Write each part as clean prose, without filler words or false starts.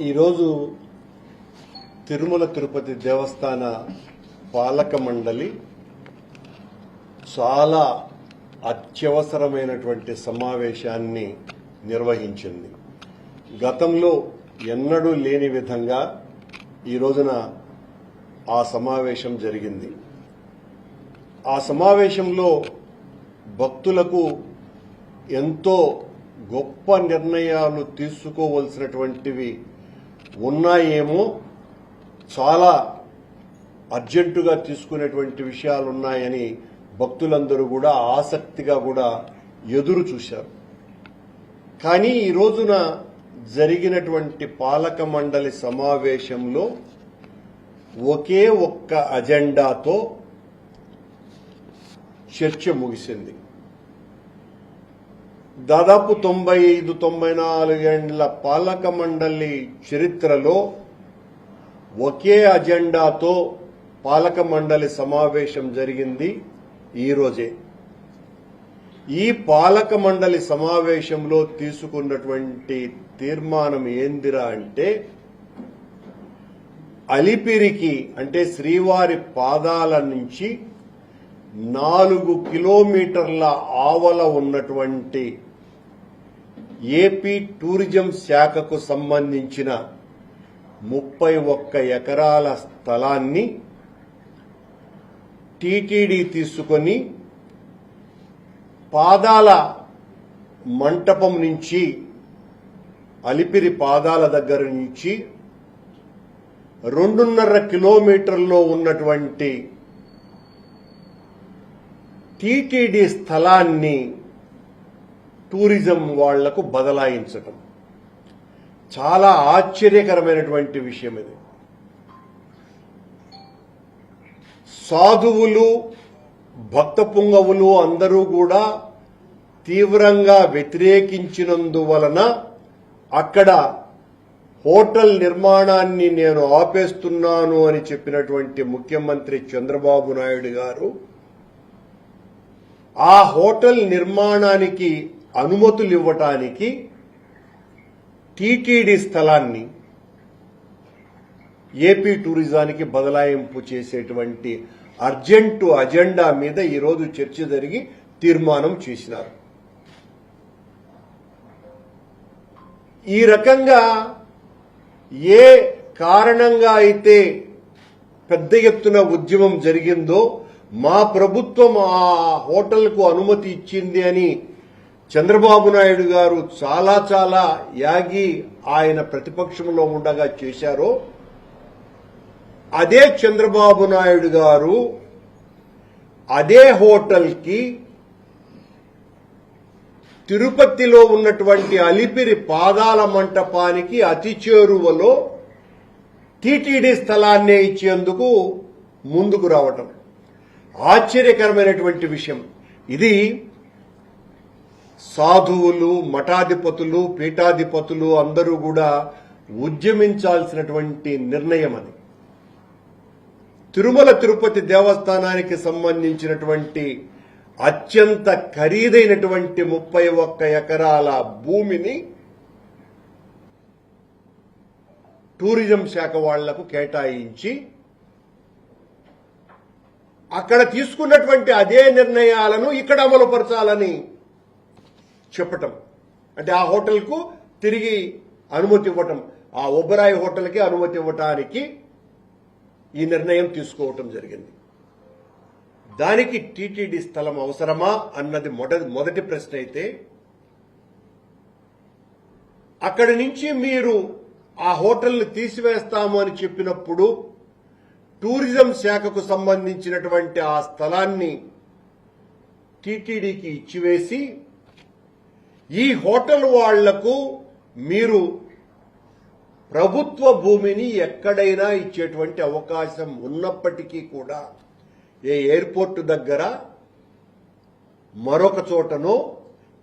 ఈరోజు తిరుమల తిరుపతి దేవస్థాన పాలక మండలి చాలా అత్యవసరమైనటువంటి సమావేశాన్ని నిర్వహించింది. గతంలో ఎన్నడూ లేని విధంగా ఈ రోజున ఆ సమావేశం జరిగింది. ఆ సమావేశంలో భక్తులకు ఎంతో గొప్ప నిర్ణయాలు తీసుకోవలసినటువంటివి ఉన్నాయేమో, చాలా అర్జెంటుగా తీసుకునేటువంటి విషయాలు ఉన్నాయని భక్తులందరూ కూడా ఆసక్తిగా కూడా ఎదురు చూశారు. కానీ ఈ రోజున జరిగినటువంటి పాలక మండలి సమావేశంలో ఒకే ఒక్క అజెండాతో చర్చ ముగిసింది. దాదాపు 95-94 ఏళ్ల పాలక మండలి చరిత్రలో ఒకే అజెండాతో పాలక మండలి సమావేశం జరిగింది ఈ రోజే. ఈ పాలక మండలి సమావేశంలో తీసుకున్నటువంటి తీర్మానం ఏందిరా అంటే, అలిపిరికి అంటే శ్రీవారి పాదాల నుంచి 4 కిలోమీటర్ల ఆవల ఉన్నటువంటి ఏపీ టూరిజం శాఖకు సంబంధించిన 31 ఎకరాల స్థలాన్ని టీటీడీ తీసుకొని పాదాల మంటపం నుంచి, అలిపిరి పాదాల దగ్గర నుంచి 2.5 కిలోమీటర్లో ఉన్నటువంటి టీటీడీ స్థలాన్ని టూరిజం వాళ్లకు బదలాయించటం చాలా ఆశ్చర్యకరమైనటువంటి విషయం. ఇది సాధువులు, భక్త పుంగవులు అందరూ కూడా తీవ్రంగా వ్యతిరేకించినందువలన అక్కడ హోటల్ నిర్మాణాన్ని నేను ఆపేస్తున్నాను అని చెప్పినటువంటి ముఖ్యమంత్రి చంద్రబాబు నాయుడు గారు ఆ హోటల్ నిర్మాణానికి అనుమతులు ఇవ్వటానికి టీటీడీ స్థలాన్ని ఏపీ టూరిజానికి బదలాయింపు చేసేటువంటి అర్జెంటు అజెండా మీద ఈరోజు చర్చ జరిగి తీర్మానం చేసినారు. ఈ రకంగా ఏ కారణంగా అయితే పెద్ద ఎత్తున ఉద్యమం జరిగిందో, మా ప్రభుత్వం ఆ హోటల్కు అనుమతి ఇచ్చింది అని చంద్రబాబు నాయుడు గారు చాలా యాగి ఆయన ప్రతిపక్షంలో ఉండగా చేశారో, అదే చంద్రబాబు నాయుడు గారు అదే హోటల్కి తిరుపతిలో ఉన్నటువంటి అలిపిరి పాదాల మంటపానికి అతి చేరువలో టీటీడీ స్థలాన్నే ఇచ్చేందుకు ముందుకు రావటం ఆశ్చర్యకరమైనటువంటి విషయం. ఇది సాధువులు, మఠాధిపతులు, పీఠాధిపతులు అందరూ కూడా ఉద్యమించాల్సినటువంటి నిర్ణయం. అది తిరుమల తిరుపతి దేవస్థానానికి సంబంధించినటువంటి అత్యంత ఖరీదైనటువంటి 31 ఎకరాల భూమిని టూరిజం శాఖ వాళ్లకు కేటాయించి అక్కడ తీసుకున్నటువంటి అదే నిర్ణయాలను ఇక్కడ అమలుపరచాలని చెప్పటం, అంటే ఆ హోటల్కు తిరిగి అనుమతి ఇవ్వటం, ఆ ఒబరాయి హోటల్కి అనుమతి ఇవ్వటానికి ఈ నిర్ణయం తీసుకోవటం జరిగింది. దానికి టీటీడీ స్థలం అవసరమా అన్నది మొదటి ప్రశ్న అయితే, అక్కడి నుంచి మీరు ఆ హోటల్ని తీసివేస్తాము అని చెప్పినప్పుడు టూరిజం శాఖకు సంబంధించినటువంటి ఆ స్థలాన్ని టీటీడీకి ఇచ్చివేసి ఈ హోటల్ వాళ్లకు మీరు ప్రభుత్వ భూమిని ఎక్కడైనా ఇచ్చేటువంటి అవకాశం ఉన్నప్పటికీ కూడా ఏ ఎయిర్పోర్టు దగ్గర మరొక చోటనో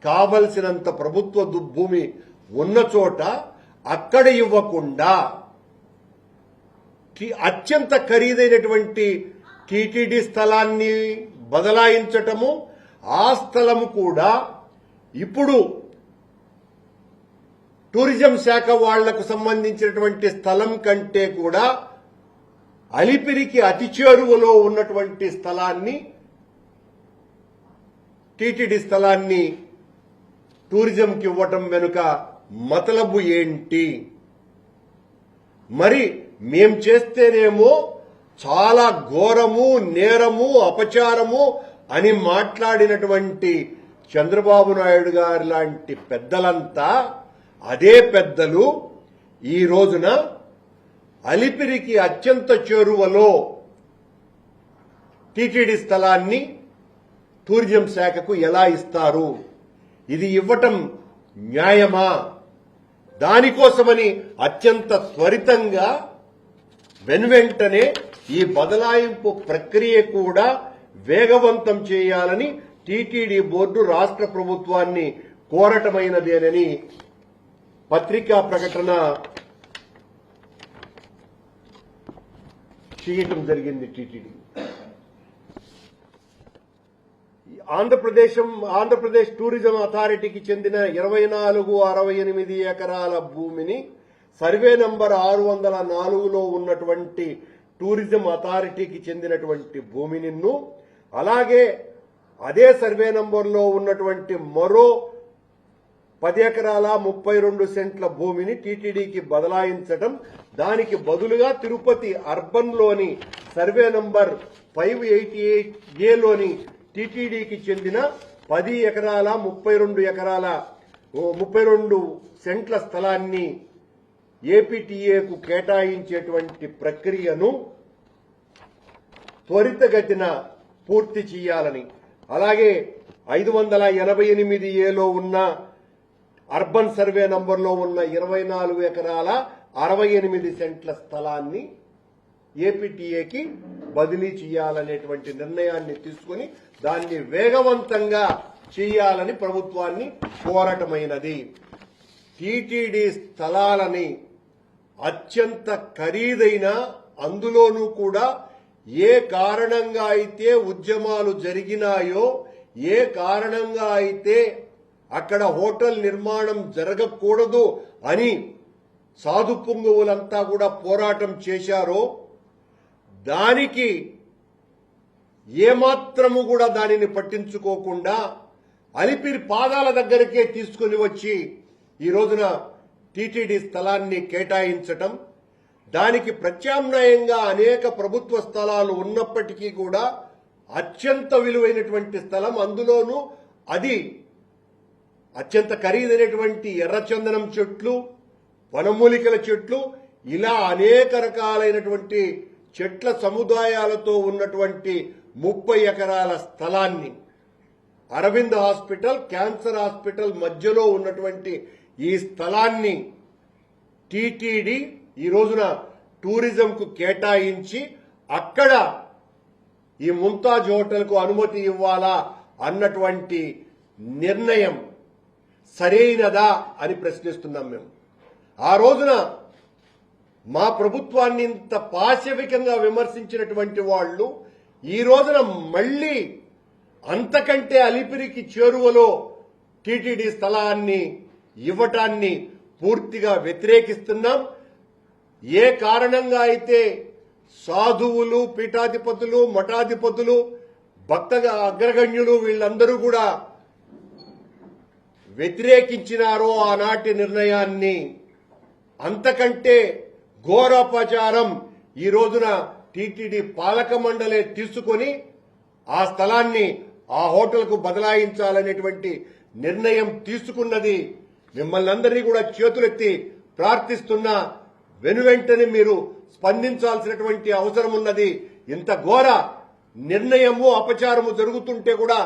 కావలసినంత ప్రభుత్వ భూమి ఉన్న చోట అక్కడ ఇవ్వకుండా అత్యంత ఖరీదైనటువంటి టీటీడీ స్థలాన్ని బదలాయించటము, ఆ స్థలము కూడా ఇప్పుడు టూరిజం శాఖ వాళ్లకు సంబంధించినటువంటి స్థలం కంటే కూడా అలిపిరికి అతి చేరువలో ఉన్నటువంటి స్థలాన్ని, టీటీడీ స్థలాన్ని టూరిజంకి ఇవ్వటం వెనుక మతలబు ఏంటి? మరి మేం చేస్తేనేమో చాలా ఘోరము, నేరము, అపచారము అని మాట్లాడినటువంటి చంద్రబాబు నాయుడు గారు లాంటి పెద్దలంతా, అదే పెద్దలు ఈ రోజున అలిపిరికి అత్యంత చేరువలో టీటీడీ స్థలాన్ని టూరిజం శాఖకు ఎలా ఇస్తారు? ఇది ఇవ్వటం న్యాయమా? దానికోసమని అత్యంత త్వరితంగా వెనువెంటనే ఈ బదలాయింపు ప్రక్రియ కూడా వేగవంతం చేయాలని టీటీడీ బోర్డు రాష్ట్ర ప్రభుత్వాన్ని కోరటమైనదేనని పత్రికా ప్రకటన చేయటం జరిగింది. టీటీడీ ఆంధ్రప్రదేశ్ టూరిజం అథారిటీకి చెందిన 2468 ఎకరాల భూమిని సర్వే నంబర్ 604లో ఉన్నటువంటి టూరిజం అథారిటీకి చెందినటువంటి భూమిని, అలాగే అదే సర్వే నంబర్లో ఉన్నటువంటి మరో 10 ఎకరాల 32 సెంట్ల భూమిని టీటీడీకి బదలాయించడం, దానికి బదులుగా తిరుపతి అర్బన్ లోని సర్వే నంబర్ 588ఏలోని టీటీడీకి చెందిన 10 ఎకరాల 32 సెంట్ల స్థలాన్ని ఏపీటీఏకు కేటాయించేటువంటి ప్రక్రియను త్వరితగతిన పూర్తి చేయాలని, అలాగే 588ఏలో ఉన్న అర్బన్ సర్వే నంబర్లో ఉన్న 24 ఎకరాల 68 సెంట్ల స్థలాన్ని ఏపీటీఏకి బదిలీ చేయాలనేటువంటి నిర్ణయాన్ని తీసుకుని దాన్ని వేగవంతంగా చేయాలని ప్రభుత్వాన్ని కోరటమైనది. టీటీడీ స్థలాలని అత్యంత ఖరీదైన, అందులోనూ కూడా ఏ కారణంగా అయితే ఉద్యమాలు జరిగినాయో, ఏ కారణంగా అయితే అక్కడ హోటల్ నిర్మాణం జరగకూడదు అని సాధు పుంగవులంతా కూడా పోరాటం చేశారో, దానికి ఏమాత్రము కూడా దానిని పట్టించుకోకుండా అలిపిరి పాదాల దగ్గరికే తీసుకుని వచ్చి ఈ రోజున టీటీడీ స్థలాన్ని కేటాయించటం, దానికి ప్రత్యామ్నాయంగా అనేక ప్రభుత్వ స్థలాలు ఉన్నప్పటికీ కూడా అత్యంత విలువైనటువంటి స్థలం, అందులోనూ అది అత్యంత ఖరీదైనటువంటి ఎర్రచందనం చెట్లు, వనమూలికల చెట్లు, ఇలా అనేక రకాలైనటువంటి చెట్ల సముదాయాలతో ఉన్నటువంటి 30 ఎకరాల స్థలాన్ని అరవింద్ హాస్పిటల్, క్యాన్సర్ హాస్పిటల్ మధ్యలో ఉన్నటువంటి ఈ స్థలాన్ని టీటీడీ ఈ రోజున టూరిజంకు కేటాయించి అక్కడ ఈ ముంతాజ్ హోటల్కు అనుమతి ఇవ్వాలా అన్నటువంటి నిర్ణయం సరైనదా అని ప్రశ్నిస్తున్నాం మేము. ఆ రోజున మా ప్రభుత్వాన్ని ఇంత పాశవికంగా విమర్శించినటువంటి వాళ్ళు ఈ రోజున మళ్లీ అంతకంటే అలిపిరికి చేరువలో టీటీడీ స్థలాన్ని ఇవ్వటాన్ని పూర్తిగా వ్యతిరేకిస్తున్నాం. ఏ కారణంగా అయితే సాధువులు, పీఠాధిపతులు, మఠాధిపతులు, భక్త అగ్రగణ్యులు వీళ్ళందరూ కూడా వ్యతిరేకించినారో ఆనాటి నిర్ణయాన్ని, అంతకంటే ఘోరాపచారం ఈ రోజున టీటీడీ పాలక మండలే తీసుకొని ఆ స్థలాన్ని ఆ హోటల్కు బదలాయించాలనేటువంటి నిర్ణయం తీసుకున్నది. మిమ్మల్ని అందరినీ కూడా చేతులెత్తి ప్రార్థిస్తున్నా, వెనువెంటనే మీరు స్పందించాల్సినటువంటి అవసరం ఉన్నది. ఇంత ఘోర నిర్ణయము, అపచారము జరుగుతుంటే కూడా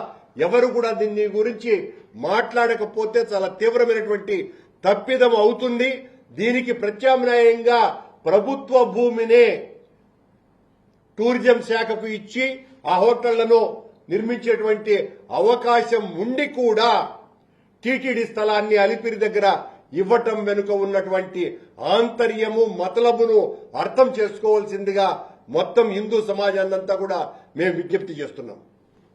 ఎవరు కూడా దీన్ని గురించి మాట్లాడకపోతే చాలా తీవ్రమైనటువంటి తప్పిదం అవుతుంది. దీనికి ప్రత్యామ్నాయంగా ప్రభుత్వ భూమినే టూరిజం శాఖకు ఇచ్చి ఆ హోటళ్లను నిర్మించేటువంటి అవకాశం ఉండి కూడా టీటీడీ స్థలాన్ని అలిపిరి దగ్గర ఇవ్వటం వెనుక ఉన్నటువంటి ఆంతర్యము, మతలబును అర్థం చేసుకోవాల్సిందిగా మొత్తం హిందూ సమాజాన్నంతా కూడా మేము విజ్ఞప్తి చేస్తున్నాం.